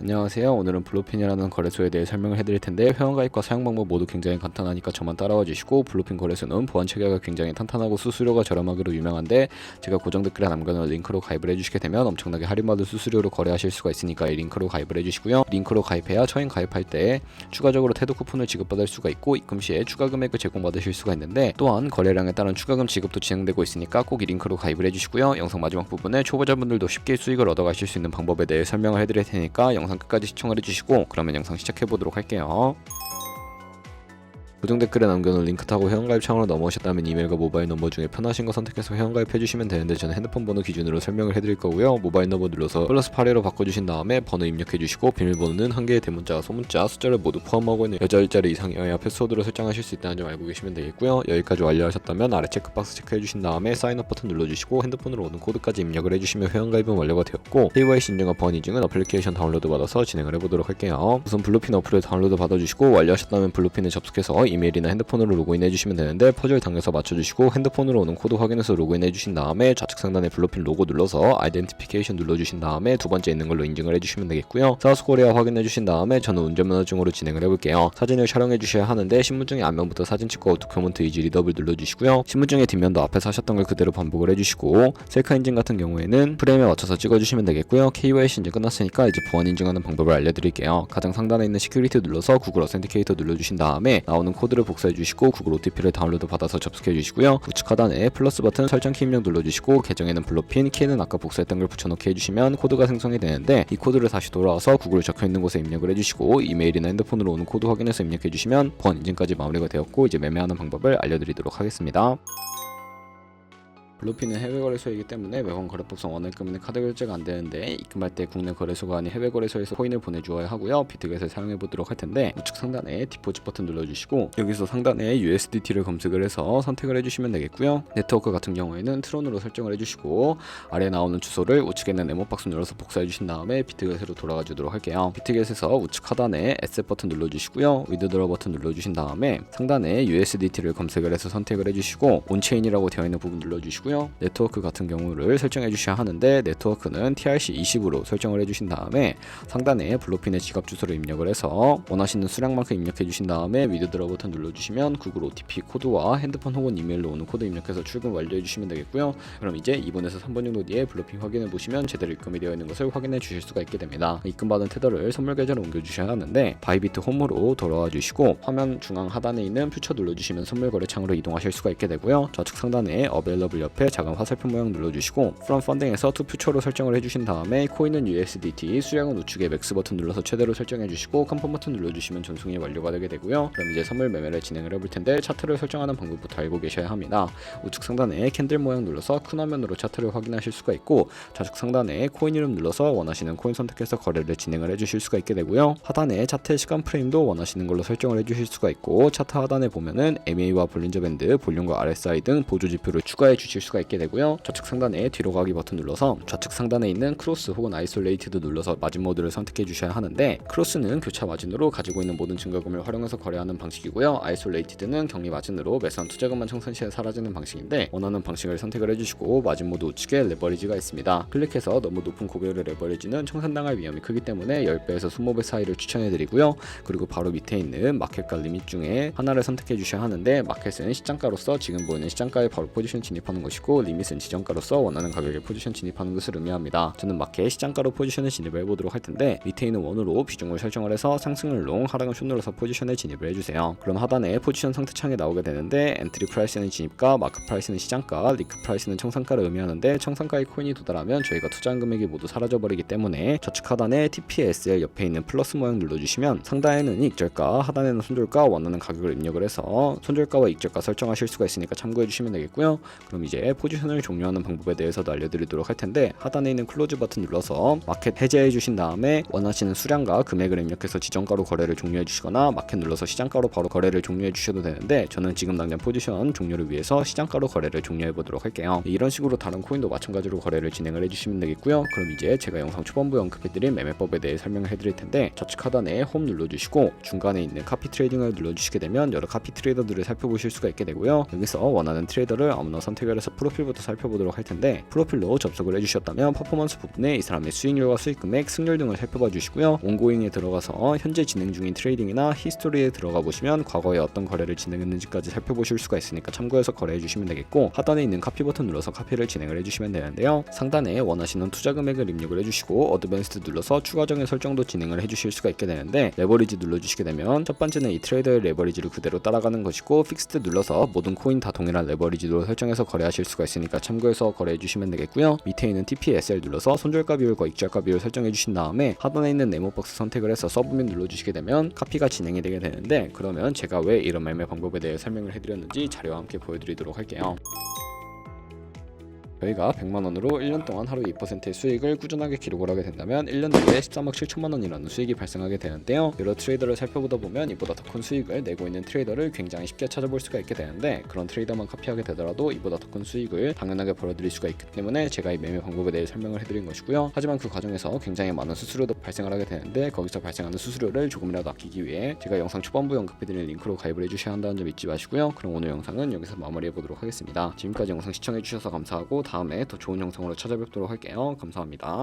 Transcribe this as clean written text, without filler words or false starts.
안녕하세요. 오늘은 블루핀이라는 거래소에 대해 설명을 해드릴 텐데 회원가입과 사용 방법 모두 굉장히 간단하니까 저만 따라와 주시고, 블루핀 거래소는 보안 체계가 굉장히 탄탄하고 수수료가 저렴하기로 유명한데 제가 고정 댓글에 남겨놓은 링크로 가입을 해주시게 되면 엄청나게 할인받은 수수료로 거래하실 수가 있으니까 이 링크로 가입을 해주시고요. 링크로 가입해야 처음 가입할 때 추가적으로 태도 쿠폰을 지급받을 수가 있고, 입금 시에 추가 금액을 제공받으실 수가 있는데, 또한 거래량에 따른 추가금 지급도 진행되고 있으니까 꼭 이 링크로 가입을 해주시고요. 영상 마지막 부분에 초보자분들도 쉽게 수익을 얻어가실 수 있는 방법에 대해 설명을 해드릴 테니까 영상 끝까지 시청을 해주시고, 그러면 영상 시작해보도록 할게요. 고정 댓글에 남겨놓은 링크 타고 회원가입 창으로 넘어오셨다면 이메일과 모바일 넘버 중에 편하신 거 선택해서 회원가입 해주시면 되는데, 저는 핸드폰 번호 기준으로 설명을 해드릴 거고요. 모바일 넘버 눌러서 플러스 8회로 바꿔주신 다음에 번호 입력해주시고, 비밀번호는 한 개의 대문자와 소문자, 숫자를 모두 포함하고 있는 여자 일자리 이상이어야 패스워드로 설정하실 수 있다는 점 알고 계시면 되겠고요. 여기까지 완료하셨다면 아래 체크박스 체크해주신 다음에 사인업 버튼 눌러주시고 핸드폰으로 오는 코드까지 입력을 해주시면 회원가입은 완료가 되었고, KYC 인증과 보안 인증은 어플리케이션 다운로드 받아서 진행을 해보도록 할게요. 우선 블루핀 어플을 다운로드 받아주시고, 완료하셨다면 블루핀에 접속해서 이메일이나 핸드폰으로 로그인 해주시면 되는데, 퍼즐 당겨서 맞춰주시고 핸드폰으로 오는 코드 확인해서 로그인 해주신 다음에 좌측 상단에 블루핀 로고 눌러서 아이덴티피케이션 눌러주신 다음에 두 번째 있는 걸로 인증을 해주시면 되겠고요. 사우스코리아 확인해주신 다음에 저는 운전면허증으로 진행을 해볼게요. 사진을 촬영해주셔야 하는데, 신분증의 앞면부터 사진 찍고 도큐먼트 이지 리더블 눌러주시고요. 신분증의 뒷면도 앞에서 하셨던 걸 그대로 반복을 해주시고, 셀카 인증 같은 경우에는 프레임에 맞춰서 찍어주시면 되겠고요. KYC 인증 끝났으니까 이제 보안 인증하는 방법을 알려드릴게요. 가장 상단에 있는 시큐리티 눌러서 구글 어센티케이터 눌러주신 다음에 나오는 코드를 복사해주시고 구글 OTP를 다운로드 받아서 접속해주시고요. 우측 하단에 플러스 버튼 설정 키 입력 눌러주시고, 계정에는 블루핀, 키는 아까 복사했던 걸 붙여넣기 해주시면 코드가 생성이 되는데, 이 코드를 다시 돌아와서 구글 적혀있는 곳에 입력을 해주시고, 이메일이나 핸드폰으로 오는 코드 확인해서 입력해주시면 보안 인증까지 마무리가 되었고, 이제 매매하는 방법을 알려드리도록 하겠습니다. 블루핀은 해외 거래소이기 때문에 매번 거래법상 원할 금액의 카드 결제가 안 되는데, 입금할 때 국내 거래소가 아닌 해외 거래소에서 코인을 보내주어야 하고요. 비트겟을 사용해 보도록 할 텐데, 우측 상단에 디포짓 버튼 눌러주시고, 여기서 상단에 USDT를 검색을 해서 선택을 해주시면 되겠고요. 네트워크 같은 경우에는 트론으로 설정을 해주시고, 아래에 나오는 주소를 우측에 있는 네모박스 눌러서 복사해 주신 다음에 비트겟으로 돌아가 주도록 할게요. 비트겟에서 우측 하단에 에셋 버튼 눌러주시고요. 위드드러 버튼 눌러주신 다음에 상단에 USDT를 검색을 해서 선택을 해주시고, 온체인이라고 되어 있는 부분 눌러주시고, 네트워크 같은 경우를 설정해 주셔야 하는데, 네트워크는 TRC20으로 설정을 해주신 다음에 상단에 블루핀의 지갑 주소를 입력을 해서 원하시는 수량만큼 입력해 주신 다음에 위드드러 버튼 눌러주시면 구글 OTP 코드와 핸드폰 혹은 이메일로 오는 코드 입력해서 출금 완료해 주시면 되겠고요. 그럼 이제 2분에서 3분 정도 뒤에 블루핀 확인해 보시면 제대로 입금이 되어 있는 것을 확인해 주실 수가 있게 됩니다. 입금받은 테더를 선물 계좌로 옮겨 주셔야 하는데, 바이비트 홈으로 돌아와 주시고 화면 중앙 하단에 있는 퓨처 눌러주시면 선물 거래 창으로 이동하실 수가 있게 되고요. 좌측 상단에 어베일러블 옆에 작은 화살표 모양 눌러주시고, 프롬 펀딩에서 투 퓨처로 설정을 해주신 다음에 코인은 USDT, 수량은 우측에 맥스 버튼 눌러서 최대로 설정해주시고 컨펌 버튼 눌러주시면 전송이 완료가 되게 되고요. 그럼 이제 선물 매매를 진행을 해볼 텐데, 차트를 설정하는 방법부터 알고 계셔야 합니다. 우측 상단에 캔들 모양 눌러서 큰 화면으로 차트를 확인하실 수가 있고, 좌측 상단에 코인 이름 눌러서 원하시는 코인 선택해서 거래를 진행을 해주실 수가 있게 되고요. 하단에 차트의 시간 프레임도 원하시는 걸로 설정을 해주실 수가 있고, 차트 하단에 보면은 MA와 볼린저 밴드, 볼륨과 RSI 등 보조 지표를 추가해 주실 수가 있게 되고요. 좌측 상단에 뒤로 가기 버튼 눌러서 좌측 상단에 있는 크로스 혹은 아이솔레이티드 눌러서 마진 모드를 선택해 주셔야 하는데, 크로스는 교차 마진으로 가지고 있는 모든 증거금을 활용해서 거래하는 방식이고요. 아이솔레이티드는 격리 마진으로 매수한 투자금만 청산 시에 사라지는 방식인데, 원하는 방식을 선택을 해주시고 마진 모드 우측에 레버리지가 있습니다. 클릭해서 너무 높은 고배율의 레버리지는 청산당할 위험이 크기 때문에 10배에서 20배 사이를 추천해 드리고요. 그리고 바로 밑에 있는 마켓과 리밋 중에 하나를 선택해 주셔야 하는데, 마켓은 시장가로서 지금 보이는 시장가에 바로 포지션 진입하는 것이고, 리밋은 지정가로서 원하는 가격에 포지션 진입하는 것을 의미합니다. 저는 마켓 시장가로 포지션에 진입을 해보도록 할 텐데, 밑에 있는 원으로 비중을 설정을 해서 상승을 롱, 하락은 숏 눌러서 포지션에 진입을 해주세요. 그럼 하단에 포지션 상태 창이 나오게 되는데, 엔트리 프라이스는 진입가, 마크 프라이스는 시장가, 리크 프라이스는 청산가를 의미하는데, 청산가의 코인이 도달하면 저희가 투자한 금액이 모두 사라져버리기 때문에 좌측 하단에 TPSL 옆에 있는 플러스 모양 눌러주시면 상단에는 익절가, 하단에는 손절가, 원하는 가격을 입력을 해서 손절가와 익절가 설정하실 수가 있으니까 참고해 주시면 되겠고요. 그럼 이제 포지션을 종료하는 방법에 대해서도 알려드리도록 할 텐데, 하단에 있는 클로즈 버튼 눌러서 마켓 해제해 주신 다음에 원하시는 수량과 금액을 입력해서 지정가로 거래를 종료해 주시거나, 마켓 눌러서 시장가로 바로 거래를 종료해 주셔도 되는데, 저는 지금 당장 포지션 종료를 위해서 시장가로 거래를 종료해 보도록 할게요. 이런 식으로 다른 코인도 마찬가지로 거래를 진행을 해주시면 되겠고요. 그럼 이제 제가 영상 초반부에 언급해드린 매매법에 대해 설명을 해드릴 텐데, 좌측 하단에 홈 눌러주시고 중간에 있는 카피 트레이딩을 눌러주시게 되면 여러 카피 트레이더들을 살펴보실 수가 있게 되고요. 여기서 원하는 트레이더를 아무나 선택을 해서 들어가서 프로필부터 살펴보도록 할 텐데, 프로필로 접속을 해주셨다면 퍼포먼스 부분에 이 사람의 수익률과 수익금액, 승률 등을 살펴봐 주시고요. 온고잉에 들어가서 현재 진행 중인 트레이딩이나 히스토리에 들어가 보시면 과거에 어떤 거래를 진행했는지까지 살펴보실 수가 있으니까 참고해서 거래해 주시면 되겠고, 하단에 있는 카피 버튼 눌러서 카피를 진행을 해주시면 되는데요. 상단에 원하시는 투자 금액을 입력을 해주시고 어드밴스드 눌러서 추가적인 설정도 진행을 해주실 수가 있게 되는데, 레버리지 눌러주시게 되면 첫 번째는 이 트레이더의 레버리지를 그대로 따라가는 것이고, 픽스드 눌러서 모든 코인 다 동일한 레버리지로 설정해서 거래하실 수가 있으니까 참고해서 거래해 주시면 되겠고요. 밑에 있는 TPSL 눌러서 손절가 비율과 익절가 비율 설정해 주신 다음에 하단에 있는 네모박스 선택을 해서 서브밋 눌러주시게 되면 카피가 진행이 되게 되는데, 그러면 제가 왜 이런 매매 방법에 대해 설명을 해드렸는지 자료와 함께 보여드리도록 할게요. 저희가 100만원으로 1년 동안 하루 2%의 수익을 꾸준하게 기록을 하게 된다면 1년 뒤에 13억 7천만원이라는 수익이 발생하게 되는데요. 여러 트레이더를 살펴보다 보면 이보다 더 큰 수익을 내고 있는 트레이더를 굉장히 쉽게 찾아볼 수가 있게 되는데, 그런 트레이더만 카피하게 되더라도 이보다 더 큰 수익을 당연하게 벌어들일 수가 있기 때문에 제가 이 매매 방법에 대해 설명을 해드린 것이고요. 하지만 그 과정에서 굉장히 많은 수수료도 발생을 하게 되는데, 거기서 발생하는 수수료를 조금이라도 아끼기 위해 제가 영상 초반부에 언급해드린 링크로 가입을 해주셔야 한다는 점 잊지 마시고요. 그럼 오늘 영상은 여기서 마무리해보도록 하겠습니다. 지금까지 영상 시청해주셔서 감사하고 다음에 더 좋은 영상으로 찾아뵙도록 할게요. 감사합니다.